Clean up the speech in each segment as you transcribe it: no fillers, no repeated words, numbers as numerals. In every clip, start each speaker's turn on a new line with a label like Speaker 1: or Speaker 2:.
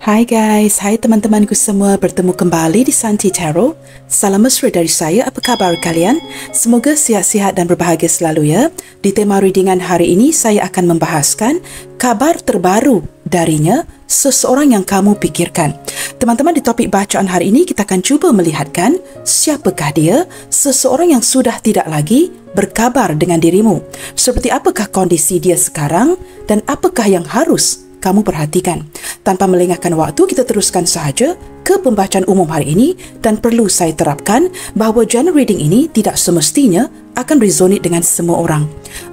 Speaker 1: Hai guys, hai teman-temanku semua, bertemu kembali di Santi Tarot. Salam mesra dari saya, apa khabar kalian? Semoga sihat-sihat dan berbahagia selalu ya. Di tema readingan hari ini, saya akan membahaskan kabar terbaru darinya, seseorang yang kamu pikirkan. Teman-teman, di topik bacaan hari ini, kita akan cuba melihatkan siapakah dia, seseorang yang sudah tidak lagi berkabar dengan dirimu. Seperti apakah kondisi dia sekarang dan apakah yang harus kamu perhatikan. Tanpa melengahkan waktu, kita teruskan sahaja ke pembacaan umum hari ini dan perlu saya terapkan bahawa genre reading ini tidak semestinya akan resonate dengan semua orang.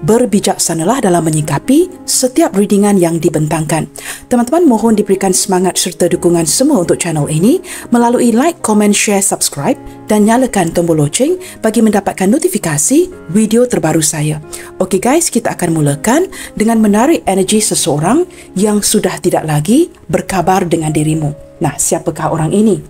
Speaker 1: Berbijaksanalah dalam menyikapi setiap readingan yang dibentangkan. Teman-teman, mohon diberikan semangat serta dukungan semua untuk channel ini melalui like, comment, share, subscribe dan nyalakan tombol loceng bagi mendapatkan notifikasi video terbaru saya. Okey guys, kita akan mulakan dengan menarik energi seseorang yang sudah tidak lagi berkabar dengan dirimu. Nah, siapakah orang ini?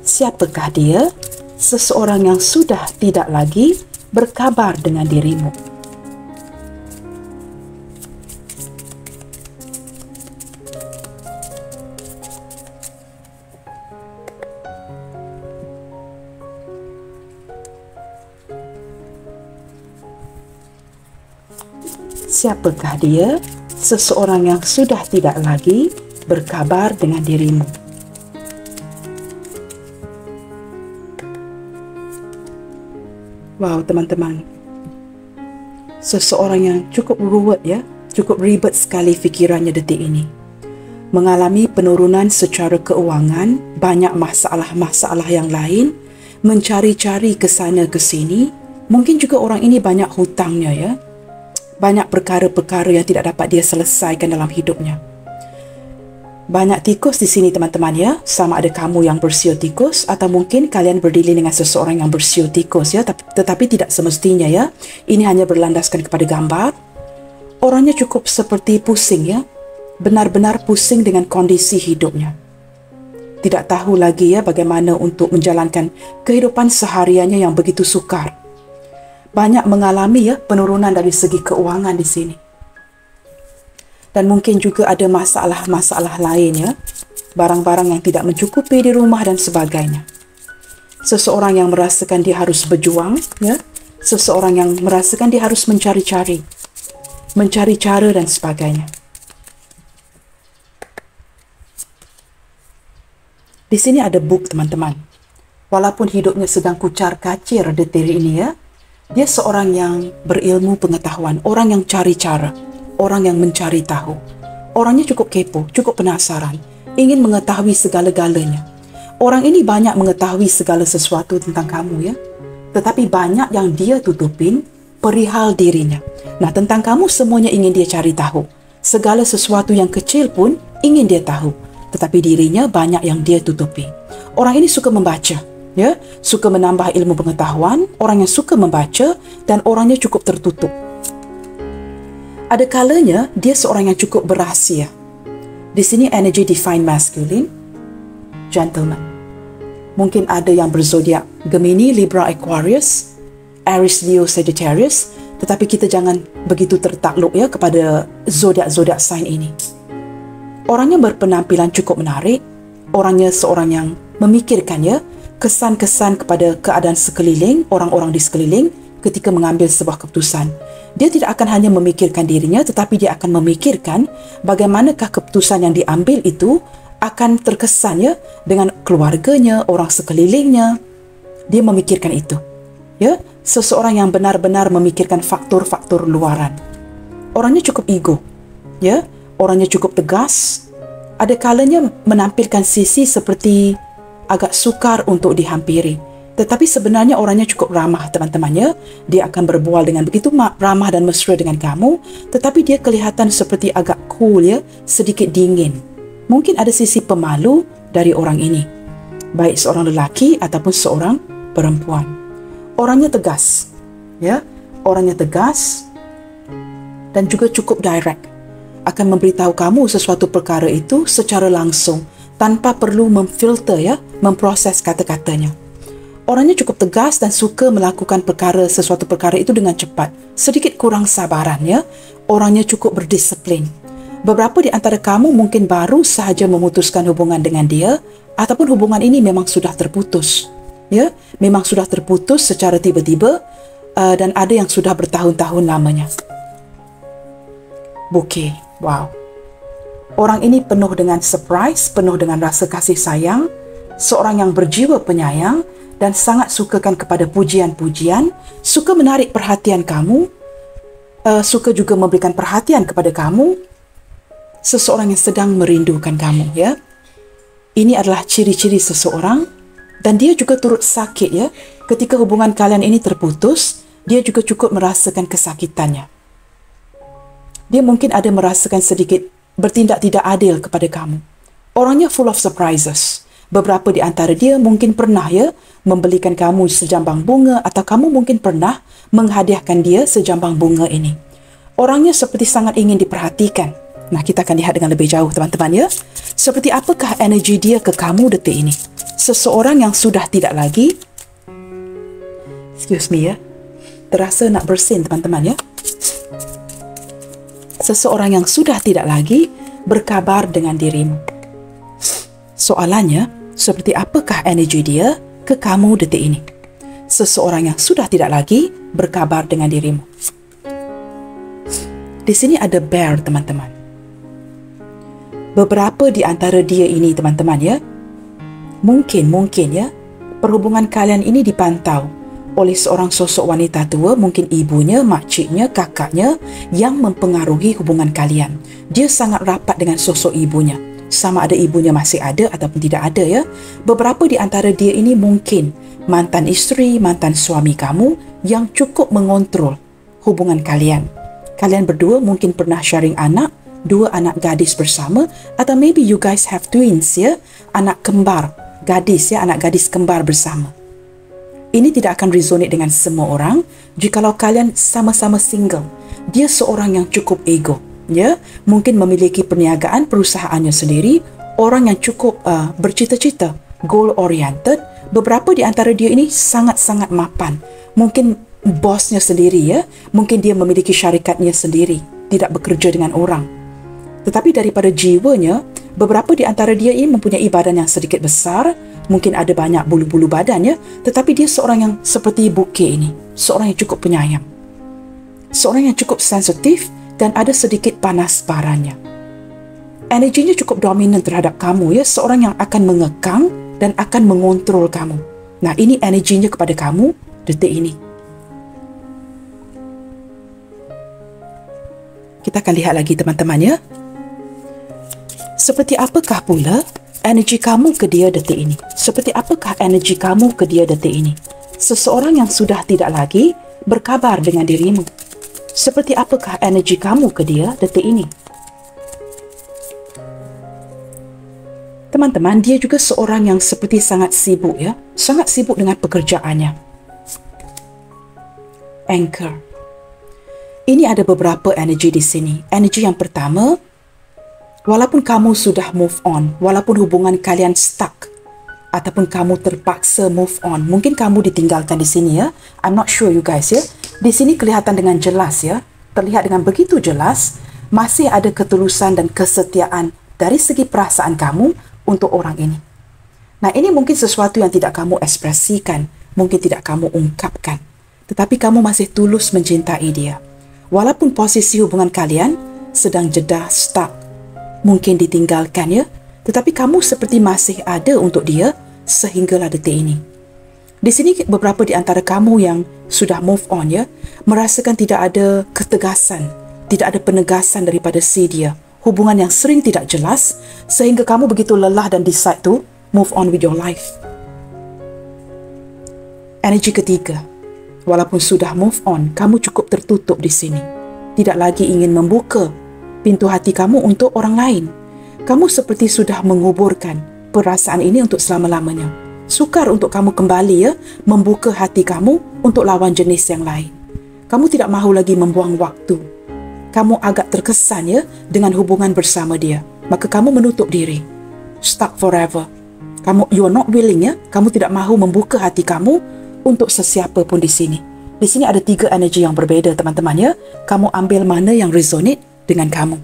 Speaker 1: Siapakah dia? Seseorang yang sudah tidak lagi berkabar dengan dirimu. Siapakah dia? Seseorang yang sudah tidak lagi berkabar dengan dirimu. Wow, teman-teman. Seseorang yang cukup ruwet ya, cukup ribet sekali fikirannya detik ini. Mengalami penurunan secara keuangan, banyak masalah-masalah yang lain, mencari-cari ke sana ke sini. Mungkin juga orang ini banyak hutangnya ya. Banyak perkara-perkara yang tidak dapat dia selesaikan dalam hidupnya. Banyak tikus di sini teman-teman ya. Sama ada kamu yang bersio tikus atau mungkin kalian berdili dengan seseorang yang bersio tikus ya. Tetapi tidak semestinya ya. Ini hanya berlandaskan kepada gambar. Orangnya cukup seperti pusing ya. Benar-benar pusing dengan kondisi hidupnya. Tidak tahu lagi ya bagaimana untuk menjalankan kehidupan sehariannya yang begitu sukar. Banyak mengalami ya penurunan dari segi keuangan di sini. Dan mungkin juga ada masalah-masalah lain ya. Barang-barang yang tidak mencukupi di rumah dan sebagainya. Seseorang yang merasakan dia harus berjuang ya. Seseorang yang merasakan dia harus mencari-cari. Mencari cara dan sebagainya. Di sini ada book teman-teman. Walaupun hidupnya sedang kucar-kacir detik ini ya. Dia seorang yang berilmu pengetahuan, orang yang cari cara, orang yang mencari tahu. Orangnya cukup kepo, cukup penasaran, ingin mengetahui segala-galanya. Orang ini banyak mengetahui segala sesuatu tentang kamu ya. Tetapi banyak yang dia tutupin perihal dirinya. Nah, tentang kamu semuanya ingin dia cari tahu. Segala sesuatu yang kecil pun ingin dia tahu. Tetapi dirinya banyak yang dia tutupi. Orang ini suka membaca. Ya, suka menambah ilmu pengetahuan, orang yang suka membaca dan orangnya cukup tertutup. Ada kalanya dia seorang yang cukup berahsia. Di sini energy divine masculine, gentleman. Mungkin ada yang berzodiak Gemini, Libra, Aquarius, Aries, Leo, Sagittarius, tetapi kita jangan begitu tertakluk ya kepada zodiak-zodiak sign ini. Orangnya berpenampilan cukup menarik, orangnya seorang yang memikirkan ya, kesan-kesan kepada keadaan sekeliling, orang-orang di sekeliling ketika mengambil sebuah keputusan. Dia tidak akan hanya memikirkan dirinya, tetapi dia akan memikirkan bagaimanakah keputusan yang diambil itu akan terkesan ya dengan keluarganya, orang sekelilingnya. Dia memikirkan itu. Ya, seseorang yang benar-benar memikirkan faktor-faktor luaran. Orangnya cukup ego. Ya, orangnya cukup tegas. Ada kalanya menampilkan sisi seperti agak sukar untuk dihampiri. Tetapi sebenarnya orangnya cukup ramah teman-teman ya. Dia akan berbual dengan begitu ramah dan mesra dengan kamu. Tetapi dia kelihatan seperti agak cool ya. Sedikit dingin. Mungkin ada sisi pemalu dari orang ini. Baik seorang lelaki ataupun seorang perempuan. Orangnya tegas. Ya. Orangnya tegas. Dan juga cukup direct. Akan memberitahu kamu sesuatu perkara itu secara langsung. Tanpa perlu memfilter ya, memproses kata-katanya. Orangnya cukup tegas dan suka melakukan sesuatu perkara itu dengan cepat. Sedikit kurang sabaran, ya. Orangnya cukup berdisiplin. Beberapa di antara kamu mungkin baru sahaja memutuskan hubungan dengan dia, ataupun hubungan ini memang sudah terputus. Ya, memang sudah terputus secara tiba-tiba, dan ada yang sudah bertahun-tahun lamanya. Bouquet, wow. Orang ini penuh dengan surprise, penuh dengan rasa kasih sayang, seorang yang berjiwa penyayang dan sangat sukakan kepada pujian-pujian, suka menarik perhatian kamu, suka juga memberikan perhatian kepada kamu, seseorang yang sedang merindukan kamu, ya. Ini adalah ciri-ciri seseorang, dan dia juga turut sakit, ya. Ketika hubungan kalian ini terputus, dia juga cukup merasakan kesakitannya. Dia mungkin ada merasakan sedikit bertindak tidak adil kepada kamu. Orangnya full of surprises. Beberapa di antara dia mungkin pernah, ya, membelikan kamu sejambang bunga, atau kamu mungkin pernah menghadiahkan dia sejambang bunga ini. Orangnya seperti sangat ingin diperhatikan. Nah, kita akan lihat dengan lebih jauh, teman-teman, ya. Seperti apakah energi dia ke kamu detik ini? Seseorang yang sudah tidak lagi, excuse me, ya, terasa nak bersin, teman-teman, ya. Seseorang yang sudah tidak lagi berkabar dengan dirimu. Soalannya, seperti apakah energi dia ke kamu detik ini? Seseorang yang sudah tidak lagi berkabar dengan dirimu. Di sini ada bear, teman-teman. Beberapa di antara dia ini, teman-teman, ya, mungkin ya, perhubungan kalian ini dipantau oleh seorang sosok wanita tua, mungkin ibunya, makciknya, kakaknya, yang mempengaruhi hubungan kalian. Dia sangat rapat dengan sosok ibunya. Sama ada ibunya masih ada ataupun tidak ada, ya. Beberapa di antara dia ini mungkin mantan isteri, mantan suami kamu yang cukup mengontrol hubungan kalian. Kalian berdua mungkin pernah sharing anak, 2 anak gadis bersama, atau maybe you guys have twins, ya, anak kembar gadis, ya, anak gadis kembar bersama. Ini tidak akan resonate dengan semua orang jikalau kalian sama-sama single. Dia seorang yang cukup ego, ya, mungkin memiliki perniagaan perusahaannya sendiri, orang yang cukup bercita-cita, goal oriented. Beberapa di antara dia ini sangat-sangat mapan. Mungkin bosnya sendiri, ya, mungkin dia memiliki syarikatnya sendiri, tidak bekerja dengan orang. Tetapi daripada jiwanya, beberapa di antara dia ini mempunyai badan yang sedikit besar, mungkin ada banyak bulu-bulu badan, ya, tetapi dia seorang yang seperti bouquet ini, seorang yang cukup penyayang, seorang yang cukup sensitif dan ada sedikit panas barannya. Energinya cukup dominan terhadap kamu, ya, seorang yang akan mengekang dan akan mengontrol kamu. Nah, ini energinya kepada kamu detik ini. Kita akan lihat lagi, teman-teman, ya. Seperti apakah pula energi kamu ke dia detik ini? Seperti apakah energi kamu ke dia detik ini? Seseorang yang sudah tidak lagi berkabar dengan dirimu. Seperti apakah energi kamu ke dia detik ini? Teman-teman, dia juga seorang yang seperti sangat sibuk, ya. Sangat sibuk dengan pekerjaannya. Anchor. Ini ada beberapa energi di sini. Energi yang pertama, walaupun kamu sudah move on, walaupun hubungan kalian stuck, ataupun kamu terpaksa move on, mungkin kamu ditinggalkan di sini, ya. I'm not sure you guys, ya. Di sini kelihatan dengan jelas, ya. Terlihat dengan begitu jelas, masih ada ketulusan dan kesetiaan dari segi perasaan kamu untuk orang ini. Nah, ini mungkin sesuatu yang tidak kamu ekspresikan, mungkin tidak kamu ungkapkan, tetapi kamu masih tulus mencintai dia. Walaupun posisi hubungan kalian sedang jeda, stuck, mungkin ditinggalkan, ya, tetapi kamu seperti masih ada untuk dia sehinggalah detik ini. Di sini beberapa di antara kamu yang sudah move on, ya, merasakan tidak ada ketegasan, tidak ada penegasan daripada si dia. Hubungan yang sering tidak jelas sehingga kamu begitu lelah dan decide to move on with your life. Energi ketiga, walaupun sudah move on, kamu cukup tertutup di sini. Tidak lagi ingin membuka pintu hati kamu untuk orang lain. Kamu seperti sudah menguburkan perasaan ini untuk selama-lamanya. Sukar untuk kamu kembali, ya, membuka hati kamu untuk lawan jenis yang lain. Kamu tidak mahu lagi membuang waktu. Kamu agak terkesan, ya, dengan hubungan bersama dia. Maka kamu menutup diri. Stuck forever. You are not willing, ya. Kamu tidak mahu membuka hati kamu untuk sesiapa pun di sini. Di sini ada 3 energi yang berbeza, teman-teman, ya. Kamu ambil mana yang resonate dengan kamu.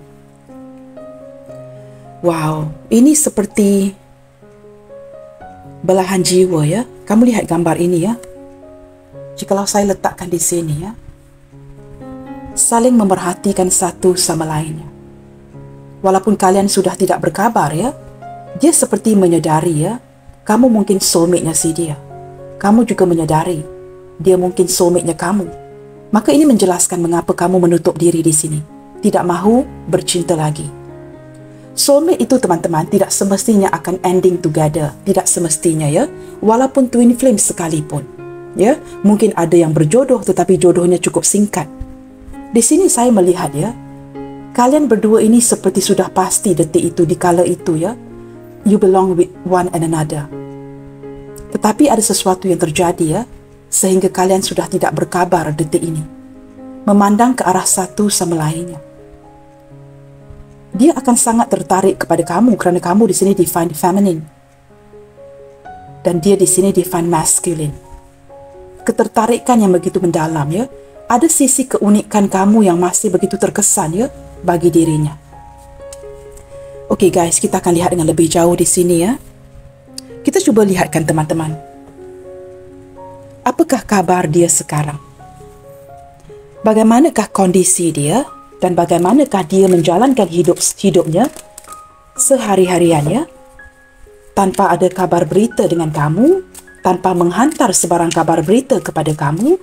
Speaker 1: Wow, ini seperti belahan jiwa, ya. Kamu lihat gambar ini, ya. Jikalau saya letakkan di sini, ya. Saling memerhatikan satu sama lainnya. Walaupun kalian sudah tidak berkabar, ya. Dia seperti menyedari, ya. Kamu mungkin soulmate-nya si dia. Kamu juga menyedari dia mungkin soulmate-nya kamu. Maka ini menjelaskan mengapa kamu menutup diri di sini. Tidak mahu bercinta lagi. Soulmate itu, teman-teman, tidak semestinya akan ending together. Tidak semestinya, ya. Walaupun twin flame sekalipun. Ya, mungkin ada yang berjodoh tetapi jodohnya cukup singkat. Di sini saya melihat, ya, kalian berdua ini seperti sudah pasti detik itu, di kala itu, ya. You belong with one and another. Tetapi ada sesuatu yang terjadi, ya, sehingga kalian sudah tidak berkabar detik ini. Memandang ke arah satu sama lainnya. Dia akan sangat tertarik kepada kamu kerana kamu di sini define feminine. Dan dia di sini define masculine. Ketertarikan yang begitu mendalam, ya. Ada sisi keunikan kamu yang masih begitu terkesan, ya, bagi dirinya. Okey guys, kita akan lihat dengan lebih jauh di sini, ya. Kita cuba lihatkan, teman-teman. Apakah kabar dia sekarang? Bagaimanakah kondisi dia dan bagaimanakah dia menjalankan hidupnya sehari-hariannya tanpa ada kabar berita dengan kamu, tanpa menghantar sebarang kabar berita kepada kamu?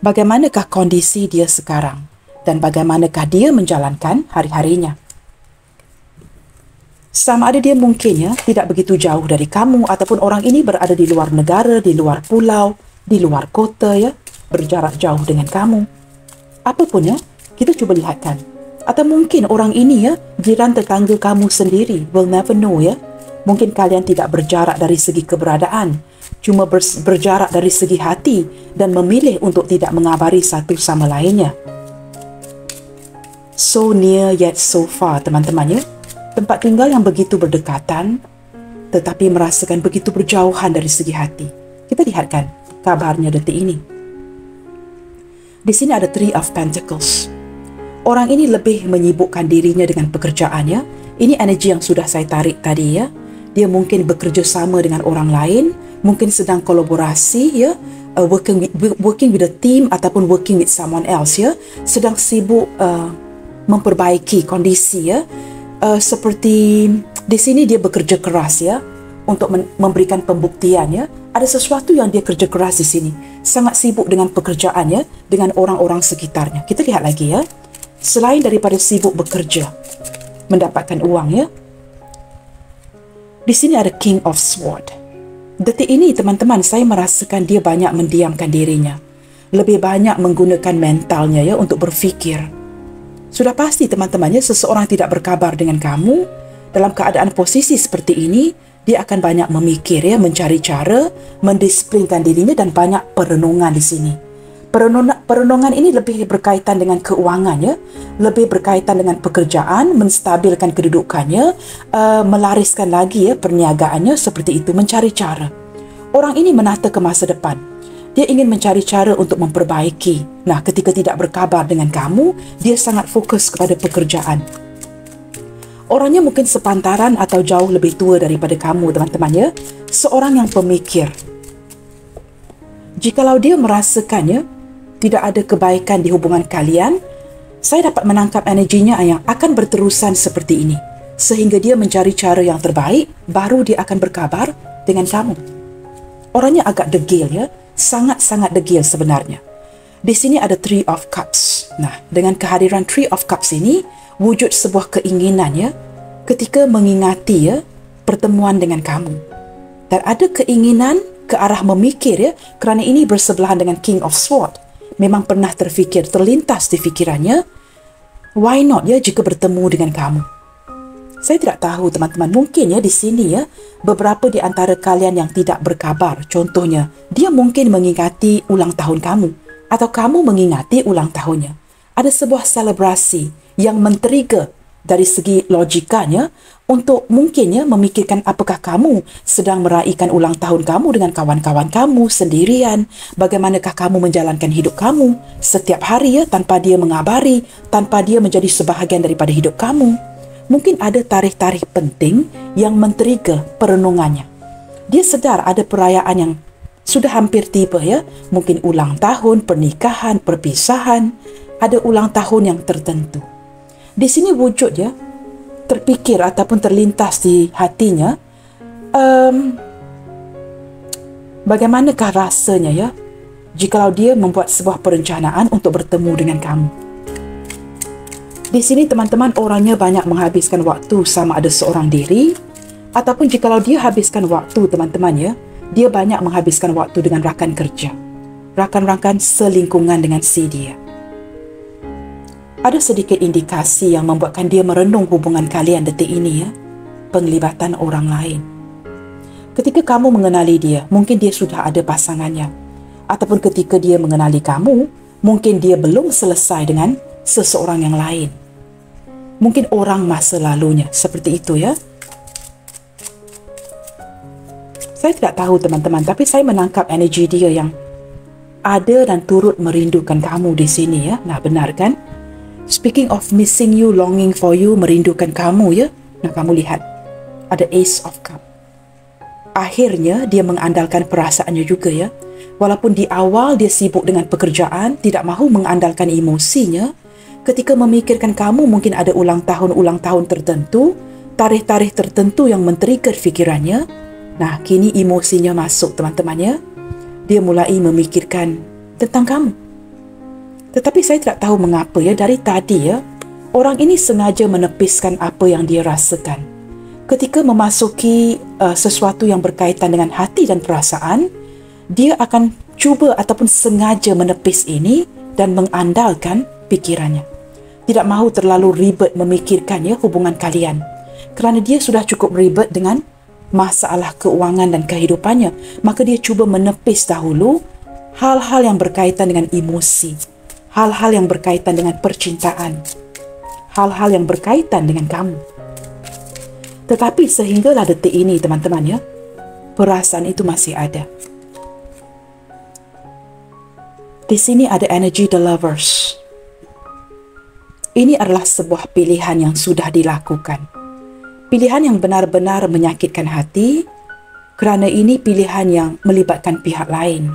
Speaker 1: Bagaimanakah kondisi dia sekarang dan bagaimanakah dia menjalankan hari-harinya? Sama ada dia mungkin, ya, tidak begitu jauh dari kamu ataupun orang ini berada di luar negara, di luar pulau, di luar kota, ya, berjarak jauh dengan kamu. Apapun, ya, kita cuba lihatkan. Atau mungkin orang ini, ya, jiran tetangga kamu sendiri. We'll never know, ya. Mungkin kalian tidak berjarak dari segi keberadaan, cuma berjarak dari segi hati dan memilih untuk tidak mengabari satu sama lainnya. So near yet so far, teman-teman, ya. Tempat tinggal yang begitu berdekatan, tetapi merasakan begitu berjauhan dari segi hati. Kita lihatkan kabarnya detik ini. Di sini ada 3 of Pentacles. Orang ini lebih menyibukkan dirinya dengan pekerjaannya. Ini energi yang sudah saya tarik tadi, ya. Dia mungkin bekerja sama dengan orang lain, mungkin sedang kolaborasi, ya, working with a team ataupun working with someone else, ya. Sedang sibuk memperbaiki kondisi, ya. Seperti di sini dia bekerja keras, ya, untuk memberikan pembuktian, ya. Ada sesuatu yang dia kerja keras di sini. Sangat sibuk dengan pekerjaan, ya, dengan orang-orang sekitarnya. Kita lihat lagi, ya. Selain daripada sibuk bekerja, mendapatkan uang, ya. Di sini ada King of Sword. Detik ini, teman-teman, saya merasakan dia banyak mendiamkan dirinya. Lebih banyak menggunakan mentalnya, ya, untuk berfikir. Sudah pasti, teman-temannya, seseorang tidak berkabar dengan kamu dalam keadaan posisi seperti ini, dia akan banyak memikir, ya, mencari cara, mendisiplinkan dirinya dan banyak perenungan di sini. Perenungan ini lebih berkaitan dengan keuangan, ya, lebih berkaitan dengan pekerjaan, menstabilkan kedudukannya, melariskan lagi, ya, perniagaannya seperti itu, mencari cara. Orang ini menata ke masa depan. Dia ingin mencari cara untuk memperbaiki. Nah, ketika tidak berkabar dengan kamu, dia sangat fokus kepada pekerjaan. Orangnya mungkin sepantaran atau jauh lebih tua daripada kamu, teman-teman, ya. Seorang yang pemikir. Jikalau dia merasakannya tidak ada kebaikan di hubungan kalian, saya dapat menangkap energinya yang akan berterusan seperti ini. Sehingga dia mencari cara yang terbaik, baru dia akan berkabar dengan kamu. Orangnya agak degil, ya. Sangat-sangat degil sebenarnya. Di sini ada 3 of Cups. Nah, dengan kehadiran 3 of Cups ini, wujud sebuah keinginan, ya, ketika mengingati, ya, pertemuan dengan kamu. Dan ada keinginan ke arah memikir, ya, kerana ini bersebelahan dengan King of Sword. Memang pernah terfikir, terlintas di fikirannya, why not, ya, jika bertemu dengan kamu. Saya tidak tahu, teman-teman, mungkin, ya, di sini, ya, beberapa di antara kalian yang tidak berkabar. Contohnya, dia mungkin mengingati ulang tahun kamu atau kamu mengingati ulang tahunnya. Ada sebuah selebrasi yang men-trigger dari segi logikanya untuk mungkinnya memikirkan apakah kamu sedang meraihkan ulang tahun kamu dengan kawan-kawan kamu sendirian, bagaimanakah kamu menjalankan hidup kamu setiap hari tanpa dia mengabari, tanpa dia menjadi sebahagian daripada hidup kamu. Mungkin ada tarikh-tarikh penting yang men-trigger perenungannya. Dia sedar ada perayaan yang sudah hampir tiba mungkin ulang tahun, pernikahan, perpisahan, ada ulang tahun yang tertentu. Di sini wujud terpikir ataupun terlintas di hatinya, bagaimanakah rasanya jikalau dia membuat sebuah perencanaan untuk bertemu dengan kamu. Di sini teman-teman, orangnya banyak menghabiskan waktu sama ada seorang diri, ataupun jikalau dia habiskan waktu teman-teman dia banyak menghabiskan waktu dengan rakan kerja, rakan-rakan selingkungan dengan si dia. Ada sedikit indikasi yang membuatkan dia merenung hubungan kalian detik ini penglibatan orang lain. Ketika kamu mengenali dia, mungkin dia sudah ada pasangannya. Ataupun ketika dia mengenali kamu, mungkin dia belum selesai dengan seseorang yang lain. Mungkin orang masa lalunya, seperti itu Saya tidak tahu teman-teman, tapi saya menangkap energi dia yang ada dan turut merindukan kamu di sini Nah, benar kan? Speaking of missing you, longing for you, merindukan kamu Nah, kamu lihat ada Ace of Cup. Akhirnya dia mengandalkan perasaannya juga Walaupun di awal dia sibuk dengan pekerjaan, tidak mahu mengandalkan emosinya. Ketika memikirkan kamu, mungkin ada ulang tahun tertentu, tarikh-tarikh tertentu yang men-trigger fikirannya. Nah, kini emosinya masuk teman-teman Dia mulai memikirkan tentang kamu. Tetapi saya tidak tahu mengapa dari tadi orang ini sengaja menepiskan apa yang dia rasakan. Ketika memasuki sesuatu yang berkaitan dengan hati dan perasaan, dia akan cuba ataupun sengaja menepis ini dan mengandalkan pikirannya. Tidak mahu terlalu ribet memikirkan hubungan kalian. Kerana dia sudah cukup ribet dengan masalah keuangan dan kehidupannya, maka dia cuba menepis dahulu hal-hal yang berkaitan dengan emosi, hal-hal yang berkaitan dengan percintaan, hal-hal yang berkaitan dengan kamu. Tetapi sehinggalah detik ini teman-teman perasaan itu masih ada. Di sini ada energi the lovers. Ini adalah sebuah pilihan yang sudah dilakukan. Pilihan yang benar-benar menyakitkan hati, kerana ini pilihan yang melibatkan pihak lain.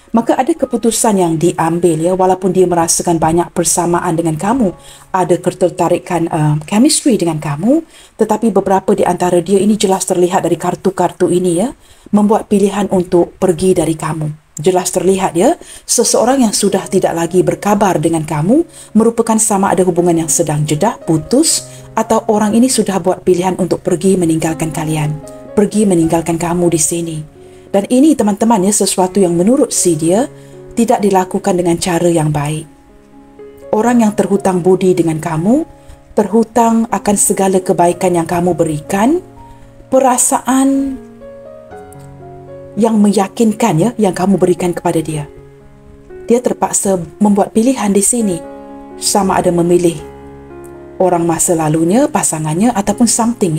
Speaker 1: Maka ada keputusan yang diambil walaupun dia merasakan banyak persamaan dengan kamu, ada ketertarikan chemistry dengan kamu, tetapi beberapa di antara dia ini jelas terlihat dari kartu-kartu ini membuat pilihan untuk pergi dari kamu. Jelas terlihat seseorang yang sudah tidak lagi berkabar dengan kamu merupakan sama ada hubungan yang sedang jeda, putus, atau orang ini sudah buat pilihan untuk pergi meninggalkan kalian, pergi meninggalkan kamu di sini. Dan ini teman-teman sesuatu yang menurut si dia tidak dilakukan dengan cara yang baik. Orang yang terhutang budi dengan kamu, terhutang akan segala kebaikan yang kamu berikan, perasaan yang meyakinkan yang kamu berikan kepada dia. Dia terpaksa membuat pilihan di sini, sama ada memilih orang masa lalunya, pasangannya ataupun something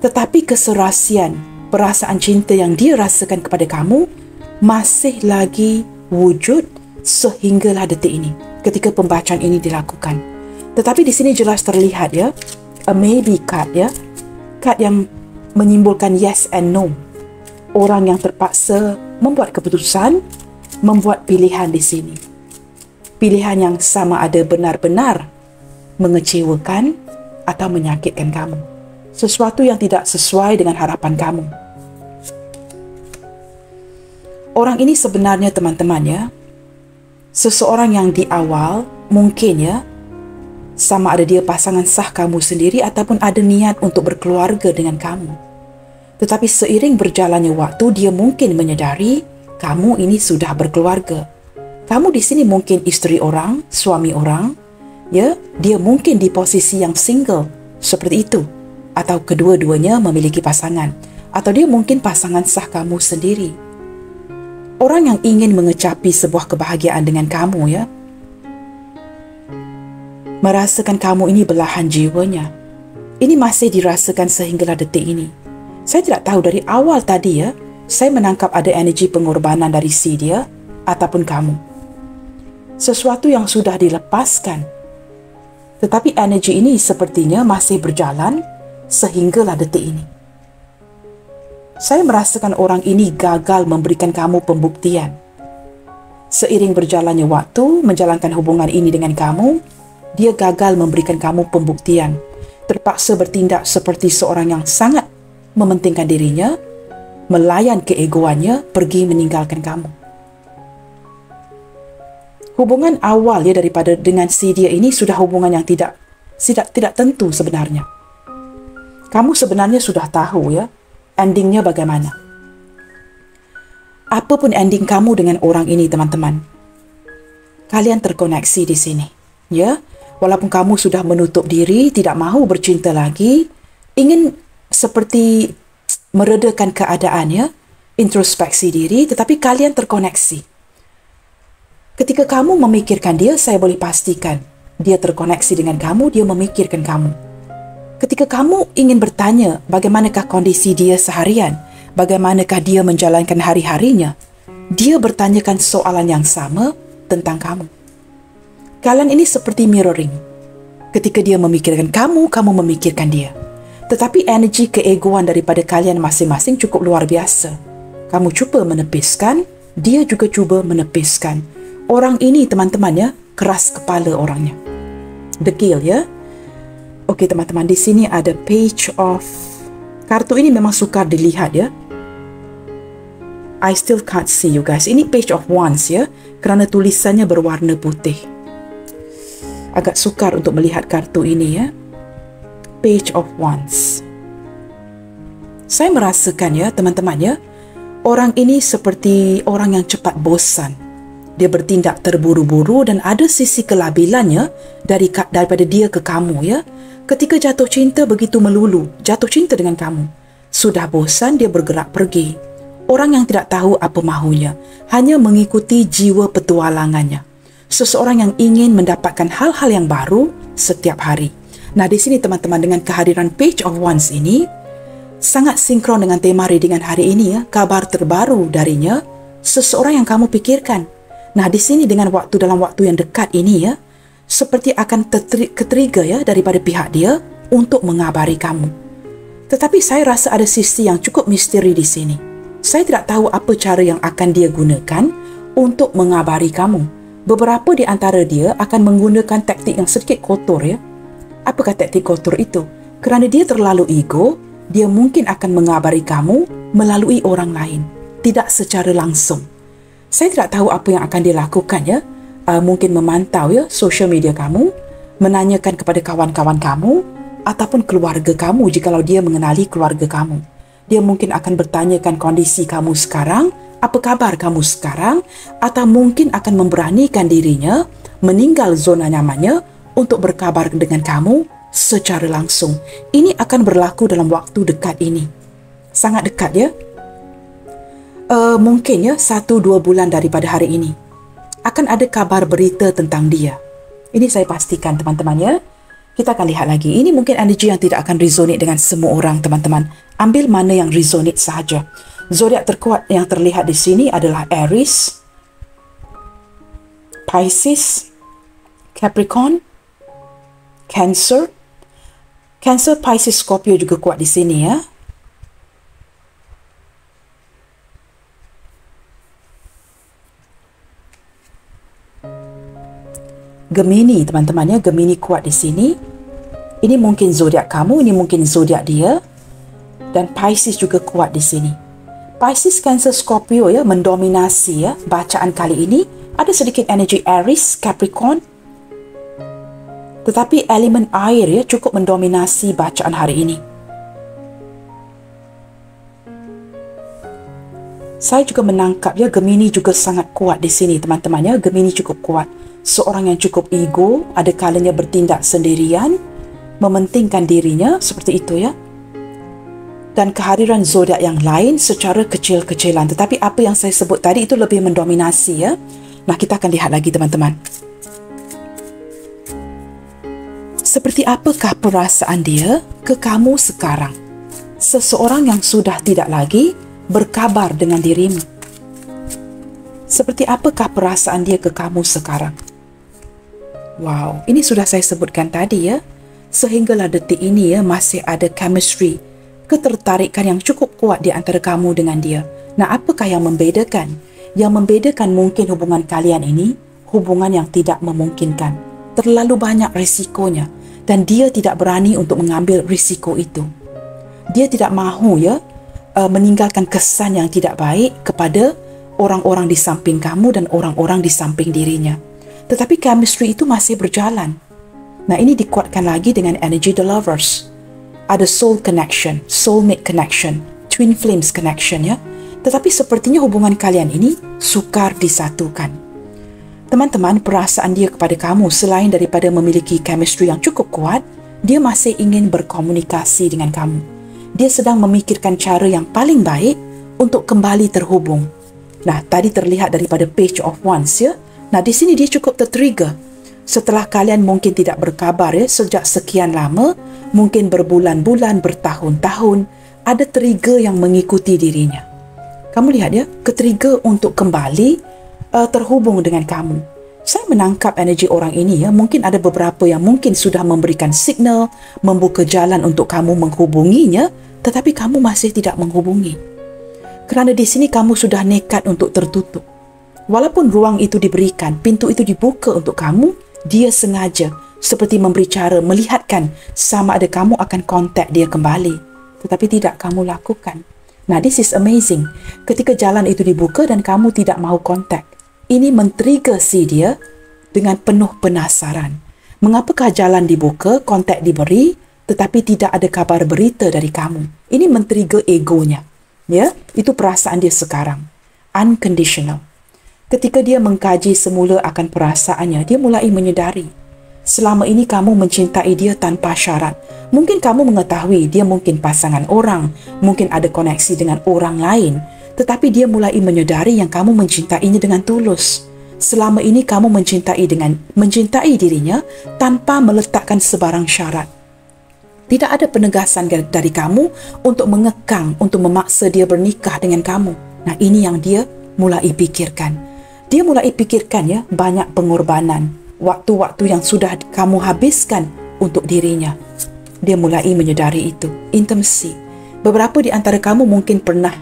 Speaker 1: Tetapi keserasian perasaan cinta yang dia rasakan kepada kamu masih lagi wujud sehinggalah detik ini, ketika pembacaan ini dilakukan. Tetapi di sini jelas terlihat a maybe card card yang menyimbolkan yes and no. Orang yang terpaksa membuat keputusan, membuat pilihan di sini. Pilihan yang sama ada benar-benar mengecewakan atau menyakitkan kamu. Sesuatu yang tidak sesuai dengan harapan kamu. Orang ini sebenarnya teman-teman seseorang yang di awal mungkin sama ada dia pasangan sah kamu sendiri ataupun ada niat untuk berkeluarga dengan kamu. Tetapi seiring berjalannya waktu, dia mungkin menyedari kamu ini sudah berkeluarga. Kamu di sini mungkin isteri orang, suami orang, dia mungkin di posisi yang single, seperti itu. Atau kedua-duanya memiliki pasangan. Atau dia mungkin pasangan sah kamu sendiri. Orang yang ingin mengecapi sebuah kebahagiaan dengan kamu Merasakan kamu ini belahan jiwanya. Ini masih dirasakan sehinggalah detik ini. Saya tidak tahu dari awal tadi ya, saya menangkap ada energi pengorbanan dari si dia ataupun kamu. Sesuatu yang sudah dilepaskan. Tetapi energi ini sepertinya masih berjalan sehinggalah detik ini. Saya merasakan orang ini gagal memberikan kamu pembuktian. Seiring berjalannya waktu, menjalankan hubungan ini dengan kamu, dia gagal memberikan kamu pembuktian. Terpaksa bertindak seperti seorang yang sangat mementingkan dirinya, melayan keegoannya, pergi meninggalkan kamu. Hubungan awal ya daripada dengan si dia ini sudah hubungan yang tidak tentu sebenarnya. Kamu sebenarnya sudah tahu ya, endingnya bagaimana. Apapun ending kamu dengan orang ini, teman-teman, kalian terkoneksi di sini. Ya, walaupun kamu sudah menutup diri, tidak mahu bercinta lagi, ingin seperti meredakan keadaannya, introspeksi diri, tetapi kalian terkoneksi. Ketika kamu memikirkan dia, saya boleh pastikan dia terkoneksi dengan kamu, dia memikirkan kamu. Ketika kamu ingin bertanya bagaimanakah kondisi dia seharian, bagaimanakah dia menjalankan hari-harinya, dia bertanyakan soalan yang sama tentang kamu. Kalian ini seperti mirroring. Ketika dia memikirkan kamu, kamu memikirkan dia. Tetapi energi keegoan daripada kalian masing-masing cukup luar biasa. Kamu cuba menepiskan, dia juga cuba menepiskan. Orang ini, teman-teman ya, keras kepala orangnya. Degil ya. Okey teman-teman, di sini ada page of... Kartu ini memang sukar dilihat ya. I still can't see you guys. Ini page of wands ya, kerana tulisannya berwarna putih. Agak sukar untuk melihat kartu ini ya. Page of wands. Saya merasakan ya teman-teman ya, orang ini seperti orang yang cepat bosan. Dia bertindak terburu-buru dan ada sisi kelabilannya daripada dia ke kamu ya. Ketika jatuh cinta begitu melulu, jatuh cinta dengan kamu. Sudah bosan, dia bergerak pergi. Orang yang tidak tahu apa mahunya, hanya mengikuti jiwa petualangannya. Seseorang yang ingin mendapatkan hal-hal yang baru setiap hari. Nah, di sini teman-teman, dengan kehadiran Page of Wands ini, sangat sinkron dengan tema readingan hari ini ya, kabar terbaru darinya, seseorang yang kamu pikirkan. Nah, di sini dalam waktu yang dekat ini ya, seperti akan ke-trigger ya daripada pihak dia untuk mengabari kamu. Tetapi saya rasa ada sisi yang cukup misteri di sini. Saya tidak tahu apa cara yang akan dia gunakan untuk mengabari kamu. Beberapa di antara dia akan menggunakan taktik yang sedikit kotor ya. Apakah taktik kotor itu? Kerana dia terlalu ego, dia mungkin akan mengabari kamu melalui orang lain, tidak secara langsung. Saya tidak tahu apa yang akan dia lakukan ya. Mungkin memantau ya social media kamu, menanyakan kepada kawan-kawan kamu ataupun keluarga kamu jikalau dia mengenali keluarga kamu. Dia mungkin akan bertanyakan kondisi kamu sekarang, apa kabar kamu sekarang, atau mungkin akan memberanikan dirinya meninggal zona nyamannya untuk berkabar dengan kamu secara langsung. Ini akan berlaku dalam waktu dekat ini. Sangat dekat ya. Mungkin ya 1-2 bulan daripada hari ini akan ada kabar berita tentang dia. Ini saya pastikan teman-teman ya. Kita akan lihat lagi. Ini mungkin energi yang tidak akan resonate dengan semua orang teman-teman. Ambil mana yang resonate sahaja. Zodiak terkuat yang terlihat di sini adalah Aries, Pisces, Capricorn, Cancer. Cancer, Pisces, Scorpio juga kuat di sini ya. Gemini teman-teman ya, Gemini kuat di sini. Ini mungkin zodiak kamu, ini mungkin zodiak dia. Dan Pisces juga kuat di sini. Pisces, Cancer, Scorpio ya mendominasi ya bacaan kali ini. Ada sedikit energi Aries, Capricorn. Tetapi elemen air ya cukup mendominasi bacaan hari ini. Saya juga menangkap ya Gemini juga sangat kuat di sini teman-teman ya. Gemini cukup kuat. Seorang yang cukup ego, ada kalanya bertindak sendirian, mementingkan dirinya seperti itu ya. Dan kehadiran zodiak yang lain secara kecil-kecilan. Tetapi apa yang saya sebut tadi itu lebih mendominasi ya. Nah, kita akan lihat lagi teman-teman. Seperti apakah perasaan dia ke kamu sekarang? Seseorang yang sudah tidak lagi berkabar dengan dirimu. Seperti apakah perasaan dia ke kamu sekarang? Wow, ini sudah saya sebutkan tadi ya. Sehinggalah detik ini ya, masih ada chemistry, ketertarikan yang cukup kuat di antara kamu dengan dia. Nah, apakah yang membedakan? Yang membedakan mungkin hubungan kalian ini hubungan yang tidak memungkinkan. Terlalu banyak risikonya dan dia tidak berani untuk mengambil risiko itu. Dia tidak mahu ya meninggalkan kesan yang tidak baik kepada orang-orang di samping kamu dan orang-orang di samping dirinya. Tetapi chemistry itu masih berjalan. Nah, ini dikuatkan lagi dengan energy the lovers. Ada soul connection, soulmate connection, twin flames connection ya. Tetapi sepertinya hubungan kalian ini sukar disatukan. Teman-teman, perasaan dia kepada kamu selain daripada memiliki chemistry yang cukup kuat, dia masih ingin berkomunikasi dengan kamu. Dia sedang memikirkan cara yang paling baik untuk kembali terhubung. Nah, tadi terlihat daripada Page of Wands ya. Nah, di sini dia cukup tertrigger. Setelah kalian mungkin tidak berkabar ya, sejak sekian lama, mungkin berbulan-bulan, bertahun-tahun, ada trigger yang mengikuti dirinya. Kamu lihat ya, ketrigger untuk kembali terhubung dengan kamu. Saya menangkap energi orang ini ya, mungkin ada beberapa yang mungkin sudah memberikan signal, membuka jalan untuk kamu menghubunginya, tetapi kamu masih tidak menghubungi. Kerana di sini kamu sudah nekat untuk tertutup. Walaupun ruang itu diberikan, pintu itu dibuka untuk kamu, dia sengaja seperti memberi cara melihatkan sama ada kamu akan kontak dia kembali. Tetapi tidak kamu lakukan. Nah, this is amazing. Ketika jalan itu dibuka dan kamu tidak mahu kontak, ini men-trigger si dia dengan penuh penasaran. Mengapakah jalan dibuka, kontak diberi, tetapi tidak ada kabar berita dari kamu? Ini men-trigger egonya. Ya, itu perasaan dia sekarang. Unconditional. Ketika dia mengkaji semula akan perasaannya, dia mulai menyedari. Selama ini kamu mencintai dia tanpa syarat. Mungkin kamu mengetahui dia mungkin pasangan orang, mungkin ada koneksi dengan orang lain, tetapi dia mulai menyedari yang kamu mencintainya dengan tulus. Selama ini kamu mencintai dirinya tanpa meletakkan sebarang syarat. Tidak ada penegasan dari kamu untuk mengekang, untuk memaksa dia bernikah dengan kamu. Nah, ini yang dia mulai pikirkan. Dia mulai pikirkan ya, banyak pengorbanan, waktu-waktu yang sudah kamu habiskan untuk dirinya. Dia mulai menyedari itu. Intimacy. Beberapa di antara kamu mungkin pernah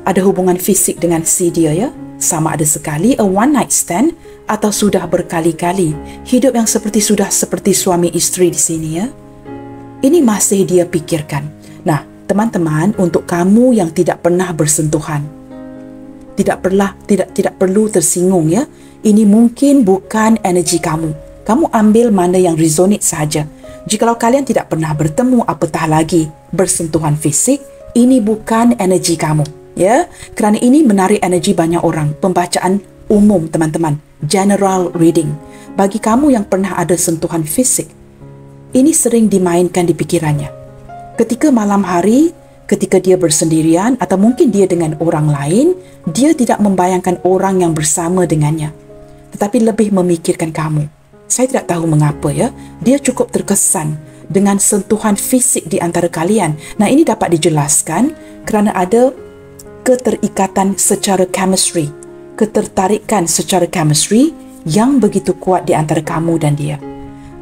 Speaker 1: ada hubungan fisik dengan si dia ya. Sama ada sekali, a one night stand, atau sudah berkali-kali. Hidup yang seperti suami isteri di sini ya. Ini masih dia pikirkan. Nah, teman-teman, untuk kamu yang tidak pernah bersentuhan, tidak perlu tersinggung ya. Ini mungkin bukan energi kamu. Kamu ambil mana yang resonate saja. Jikalau kalian tidak pernah bertemu, apatah lagi bersentuhan fisik, ini bukan energi kamu. Ya, kerana ini menarik energi banyak orang. Pembacaan umum, teman-teman. General reading. Bagi kamu yang pernah ada sentuhan fisik, ini sering dimainkan di pikirannya. Ketika malam hari, ketika dia bersendirian atau mungkin dia dengan orang lain, dia tidak membayangkan orang yang bersama dengannya, tetapi lebih memikirkan kamu. Saya tidak tahu mengapa ya, dia cukup terkesan dengan sentuhan fisik di antara kalian. Nah, ini dapat dijelaskan kerana ada keterikatan secara chemistry, ketertarikan secara chemistry yang begitu kuat di antara kamu dan dia.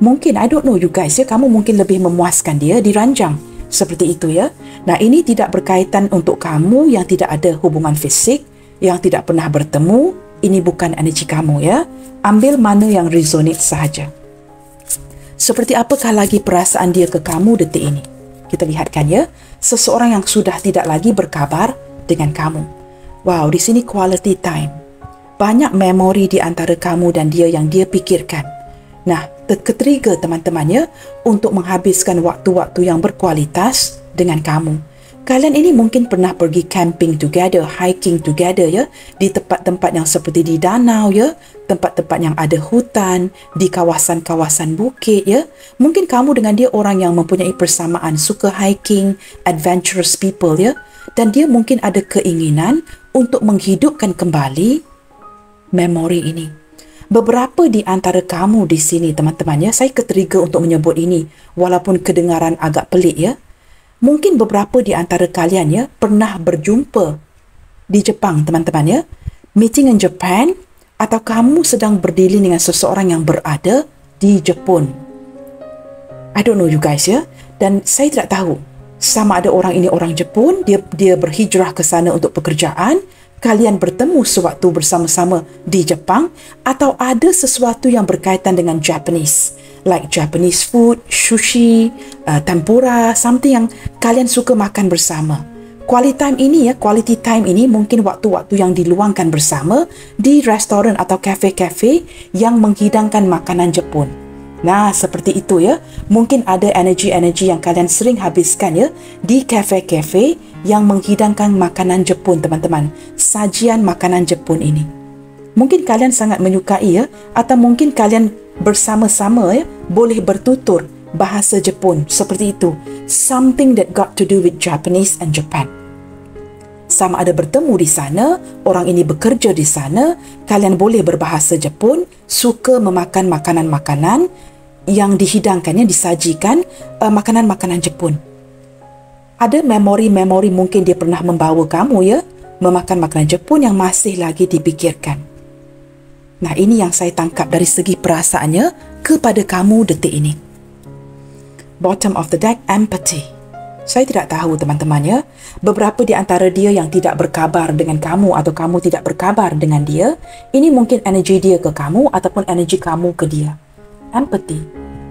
Speaker 1: Mungkin, I don't know you guys ya, kamu mungkin lebih memuaskan dia diranjang seperti itu ya. Nah, ini tidak berkaitan untuk kamu yang tidak ada hubungan fisik, yang tidak pernah bertemu. Ini bukan energi kamu ya. Ambil mana yang resonate sahaja. Seperti apakah lagi perasaan dia ke kamu detik ini? Kita lihatkan ya. Seseorang yang sudah tidak lagi berkabar dengan kamu. Wow, di sini quality time. Banyak memori di antara kamu dan dia yang dia pikirkan. Nah, ke-trigger teman-teman ya, untuk menghabiskan waktu-waktu yang berkualitas dengan kamu. Kalian ini mungkin pernah pergi camping together, hiking together ya, di tempat-tempat yang seperti di danau ya, tempat-tempat yang ada hutan, di kawasan-kawasan bukit ya. Mungkin kamu dengan dia orang yang mempunyai persamaan, suka hiking, adventurous people ya, dan dia mungkin ada keinginan untuk menghidupkan kembali memori ini. Beberapa di antara kamu di sini, teman-teman, ya, saya ketrigger untuk menyebut ini walaupun kedengaran agak pelik, ya. Mungkin beberapa di antara kalian, ya, pernah berjumpa di Jepang, teman-teman, ya. Meeting in Japan, atau kamu sedang berdealing dengan seseorang yang berada di Jepun. I don't know you guys, ya. Dan saya tidak tahu sama ada orang ini orang Jepun, dia berhijrah ke sana untuk pekerjaan, kalian bertemu sewaktu bersama-sama di Jepang, atau ada sesuatu yang berkaitan dengan Japanese, like Japanese food, sushi, tempura, something yang kalian suka makan bersama. Quality time ini mungkin waktu-waktu yang diluangkan bersama di restoran atau kafe-kafe yang menghidangkan makanan Jepun. Nah, seperti itu, ya. Mungkin ada energi-energi yang kalian sering habiskan, ya, di kafe-kafe yang menghidangkan makanan Jepun, teman-teman. Sajian makanan Jepun ini. Mungkin kalian sangat menyukai, ya, atau mungkin kalian bersama-sama, ya, boleh bertutur bahasa Jepun, seperti itu. Something that got to do with Japanese and Japan. Sama ada bertemu di sana, orang ini bekerja di sana, kalian boleh berbahasa Jepun, suka memakan makanan-makanan yang dihidangkannya, disajikan makanan-makanan Jepun. Ada memori-memori mungkin dia pernah membawa kamu, ya, memakan makanan Jepun yang masih lagi dipikirkan. Nah, ini yang saya tangkap dari segi perasaannya kepada kamu detik ini. Bottom of the deck, empathy. Saya tidak tahu, teman-teman, ya. Beberapa di antara dia yang tidak berkabar dengan kamu atau kamu tidak berkabar dengan dia, ini mungkin energi dia ke kamu ataupun energi kamu ke dia. Empathy.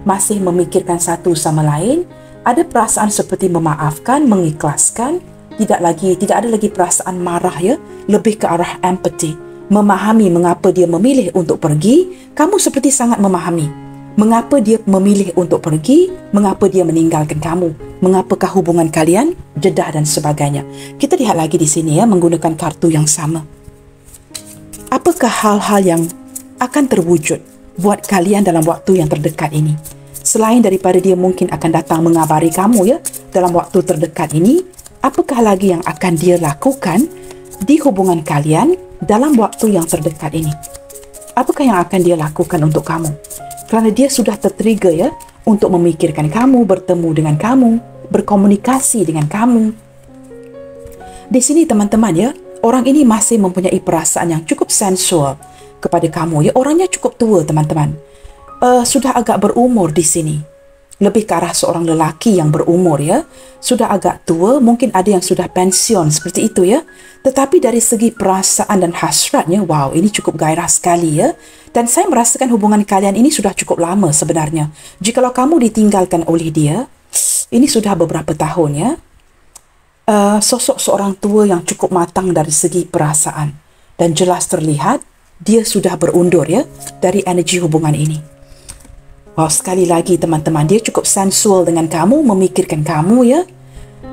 Speaker 1: Masih memikirkan satu sama lain, ada perasaan seperti memaafkan, mengikhlaskan, tidak ada lagi perasaan marah, ya, lebih ke arah empathy. Memahami mengapa dia memilih untuk pergi, kamu seperti sangat memahami. Mengapa dia memilih untuk pergi, mengapa dia meninggalkan kamu, mengapakah hubungan kalian jedah dan sebagainya. Kita lihat lagi di sini, ya, menggunakan kartu yang sama. Apakah hal-hal yang akan terwujud buat kalian dalam waktu yang terdekat ini? Selain daripada dia mungkin akan datang mengabari kamu, ya, dalam waktu terdekat ini, apakah lagi yang akan dia lakukan di hubungan kalian dalam waktu yang terdekat ini? Apakah yang akan dia lakukan untuk kamu? Kerana dia sudah tertrigger, ya, untuk memikirkan kamu, bertemu dengan kamu, berkomunikasi dengan kamu. Di sini, teman-teman, ya, orang ini masih mempunyai perasaan yang cukup sensual kepada kamu, ya. Orangnya cukup tua, teman-teman. Sudah agak berumur di sini. Lebih ke arah seorang lelaki yang berumur, ya. Sudah agak tua, mungkin ada yang sudah pensiun, seperti itu, ya. Tetapi dari segi perasaan dan hasratnya, wow, ini cukup gairah sekali, ya. Dan saya merasakan hubungan kalian ini sudah cukup lama sebenarnya. Jikalau kamu ditinggalkan oleh dia, ini sudah beberapa tahun, ya. Sosok seorang tua yang cukup matang dari segi perasaan. Dan jelas terlihat, dia sudah berundur, ya, dari energi hubungan ini. Wow, sekali lagi, teman-teman, dia cukup sensual dengan kamu, memikirkan kamu, ya.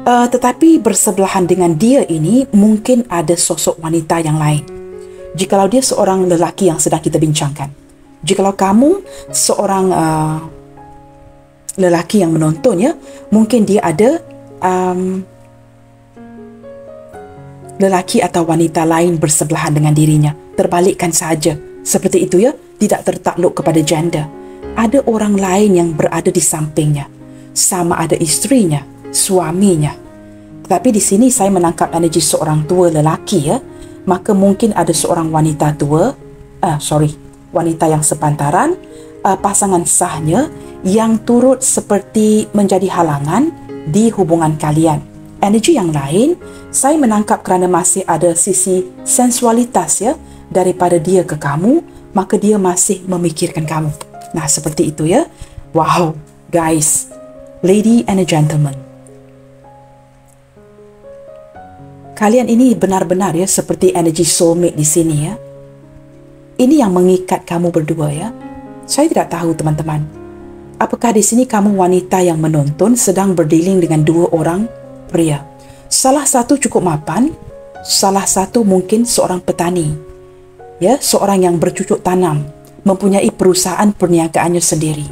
Speaker 1: Tetapi bersebelahan dengan dia ini, mungkin ada sosok wanita yang lain. Jikalau dia seorang lelaki yang sedang kita bincangkan. Jikalau kamu seorang lelaki yang menonton, ya, mungkin dia ada lelaki atau wanita lain bersebelahan dengan dirinya. Terbalikkan saja. Seperti itu, ya, tidak tertakluk kepada gender. Ada orang lain yang berada di sampingnya. Sama ada isterinya, suaminya. Tetapi di sini saya menangkap energi seorang tua lelaki, ya. Maka mungkin ada seorang wanita tua, wanita yang sepantaran, pasangan sahnya yang turut seperti menjadi halangan di hubungan kalian. Energi yang lain, saya menangkap kerana masih ada sisi sensualitas, ya, daripada dia ke kamu, maka dia masih memikirkan kamu. Nah, seperti itu, ya. Wow, guys, lady and a gentleman. Kalian ini benar-benar, ya, seperti energi soulmate di sini, ya. Ini yang mengikat kamu berdua, ya. Saya tidak tahu, teman-teman. Apakah di sini kamu wanita yang menonton sedang berdealing dengan dua orang pria? Salah satu cukup mapan, salah satu mungkin seorang petani, ya, seorang yang bercucuk tanam, mempunyai perusahaan perniagaannya sendiri.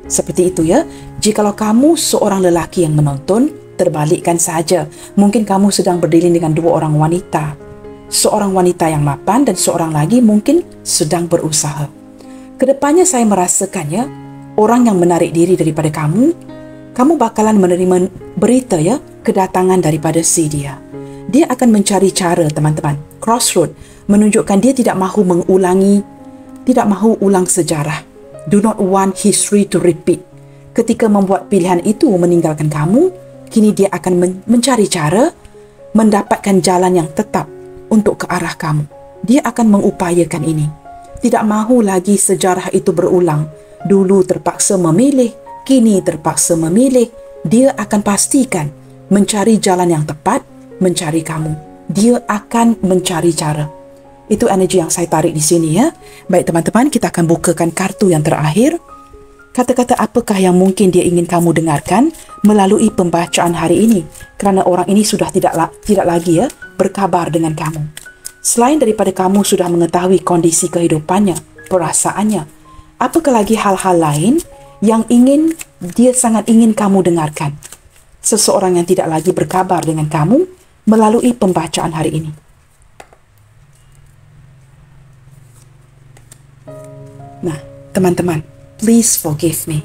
Speaker 1: Seperti itu, ya. Jikalau kamu seorang lelaki yang menonton, terbalikkan saja. Mungkin kamu sedang berdealing dengan dua orang wanita. Seorang wanita yang mapan dan seorang lagi mungkin sedang berusaha. Kedepannya saya merasakannya, orang yang menarik diri daripada kamu, kamu bakalan menerima berita ya, kedatangan daripada si dia. Dia akan mencari cara, teman-teman. Crossroad menunjukkan dia tidak mahu ulang sejarah. Do not want history to repeat. Ketika membuat pilihan itu meninggalkan kamu, kini dia akan mencari cara mendapatkan jalan yang tetap untuk ke arah kamu. Dia akan mengupayakan ini. Tidak mahu lagi sejarah itu berulang. Dulu terpaksa memilih, kini terpaksa memilih. Dia akan pastikan mencari jalan yang tepat, mencari kamu. Dia akan mencari cara. Itu energi yang saya tarik di sini ya. Baik teman-teman, kita akan bukakan kartu yang terakhir. Kata-kata apakah yang mungkin dia ingin kamu dengarkan melalui pembacaan hari ini? Kerana orang ini sudah tidak lagi ya berkabar dengan kamu. Selain daripada kamu sudah mengetahui kondisi kehidupannya, perasaannya, apakah lagi hal-hal lain yang dia sangat ingin kamu dengarkan? Seseorang yang tidak lagi berkabar dengan kamu melalui pembacaan hari ini. Nah, teman-teman, please forgive me.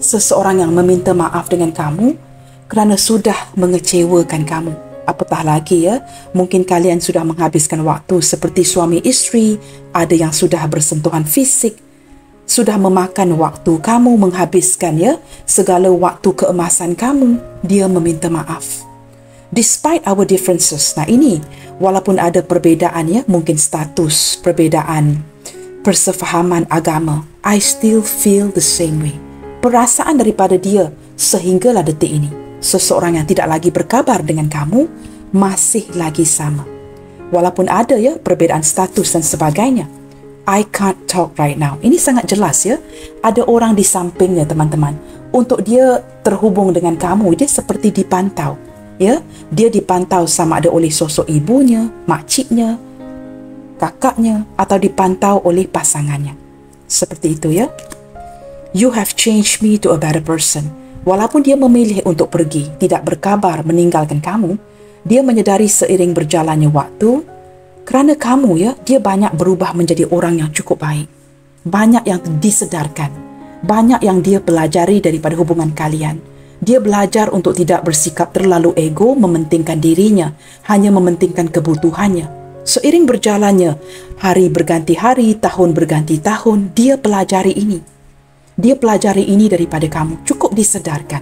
Speaker 1: Seseorang yang meminta maaf dengan kamu kerana sudah mengecewakan kamu. Apatah lagi ya, mungkin kalian sudah menghabiskan waktu seperti suami isteri, ada yang sudah bersentuhan fisik, sudah memakan waktu kamu, menghabiskan ya segala waktu keemasan kamu. Dia meminta maaf. Despite our differences. Nah ini, walaupun ada perbezaan ya, mungkin status, perbezaan persefahaman agama, I still feel the same way. Perasaan daripada dia sehinggalah detik ini, seseorang yang tidak lagi berkabar dengan kamu masih lagi sama. Walaupun ada ya perbezaan status dan sebagainya. I can't talk right now. Ini sangat jelas ya. Ada orang di sampingnya teman-teman. Untuk dia terhubung dengan kamu, dia seperti dipantau. Ya, dia dipantau sama ada oleh sosok ibunya, makciknya, kakaknya, atau dipantau oleh pasangannya. Seperti itu ya. You have changed me to a better person. Walaupun dia memilih untuk pergi, tidak berkabar, meninggalkan kamu, dia menyedari seiring berjalannya waktu, kerana kamu ya, dia banyak berubah menjadi orang yang cukup baik. Banyak yang disedarkan. Banyak yang dia pelajari daripada hubungan kalian. Dia belajar untuk tidak bersikap terlalu ego, mementingkan dirinya, hanya mementingkan kebutuhannya. Seiring berjalannya, hari berganti hari, tahun berganti tahun, dia pelajari ini. Dia pelajari ini daripada kamu. Cukup disedarkan.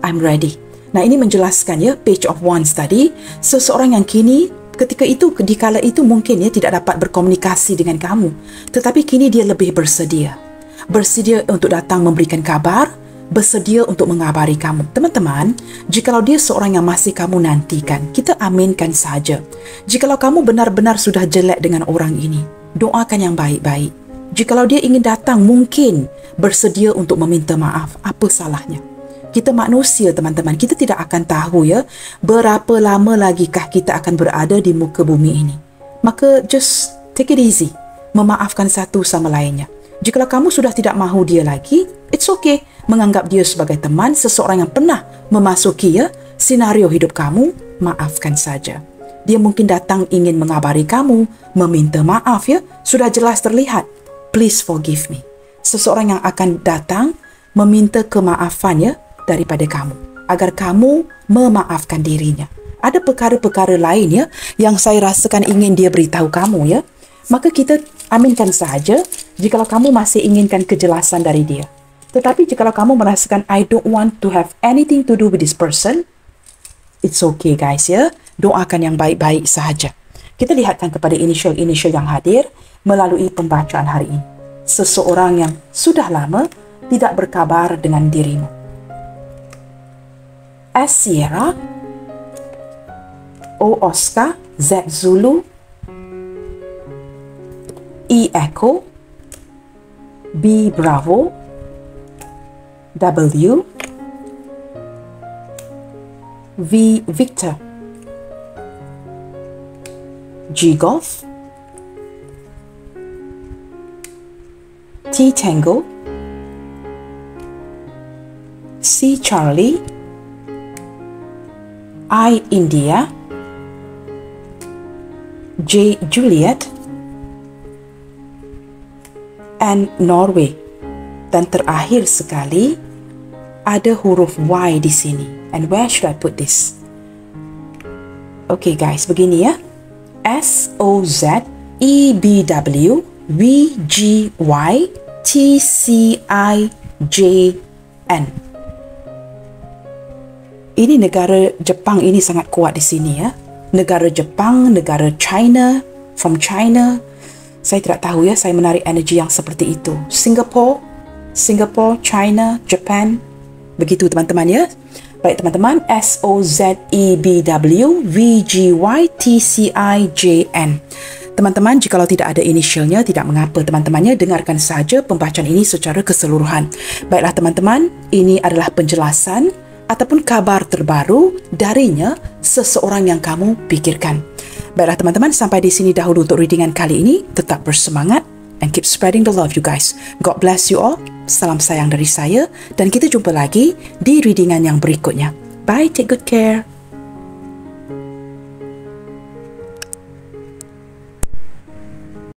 Speaker 1: I'm ready. Nah, ini menjelaskan ya, Page of Wands tadi. Seseorang yang kini, ketika itu, di kala itu mungkin ya tidak dapat berkomunikasi dengan kamu. Tetapi kini dia lebih bersedia. Bersedia untuk datang memberikan kabar, bersedia untuk mengabari kamu. Teman-teman, jikalau dia seorang yang masih kamu nantikan, kita aminkan saja. Jikalau kamu benar-benar sudah jelek dengan orang ini, doakan yang baik-baik. Jikalau dia ingin datang, mungkin bersedia untuk meminta maaf. Apa salahnya? Kita manusia, teman-teman. Kita tidak akan tahu ya, berapa lama lagikah kita akan berada di muka bumi ini. Maka just take it easy. Memaafkan satu sama lainnya. Jikalau kamu sudah tidak mahu dia lagi, it's okay. Menganggap dia sebagai teman, seseorang yang pernah memasuki ya senario hidup kamu, maafkan saja. Dia mungkin datang ingin mengabari kamu, meminta maaf ya, sudah jelas terlihat. Please forgive me. Seseorang yang akan datang meminta kemaafan ya daripada kamu, agar kamu memaafkan dirinya. Ada perkara-perkara lain ya yang saya rasakan ingin dia beritahu kamu ya. Maka kita aminkan sahaja jikalau kamu masih inginkan kejelasan dari dia. Tetapi jikalau kamu merasakan I don't want to have anything to do with this person, it's okay guys ya. Doakan yang baik-baik sahaja. Kita lihatkan kepada inisial-inisial yang hadir melalui pembacaan hari ini. Seseorang yang sudah lama tidak berkabar dengan dirimu. S Sierra, O Oscar, Z Zulu, E Echo, B Bravo, W, V Victor, G Golf, T Tango, C Charlie, I India, J Juliet, and Norway. Dan terakhir sekali, ada huruf Y di sini. And where should I put this? Okay guys, begini ya. SOZEBWYTCIJN. Ini negara Jepang ini sangat kuat di sini ya. Negara Jepang, negara China, from China. Saya tidak tahu ya, saya menarik energi yang seperti itu. Singapore, China, Japan. Begitu teman-teman ya. Baik teman-teman, SOZEBWYTCIJN. Teman-teman, jikalau tidak ada inisialnya, tidak mengapa teman-temannya, dengarkan saja pembacaan ini secara keseluruhan. Baiklah teman-teman, ini adalah penjelasan ataupun kabar terbaru darinya seseorang yang kamu pikirkan. Baiklah teman-teman, sampai di sini dahulu untuk readingan kali ini. Tetap bersemangat and keep spreading the love you guys. God bless you all. Salam sayang dari saya dan kita jumpa lagi di readingan yang berikutnya. Bye, take good care.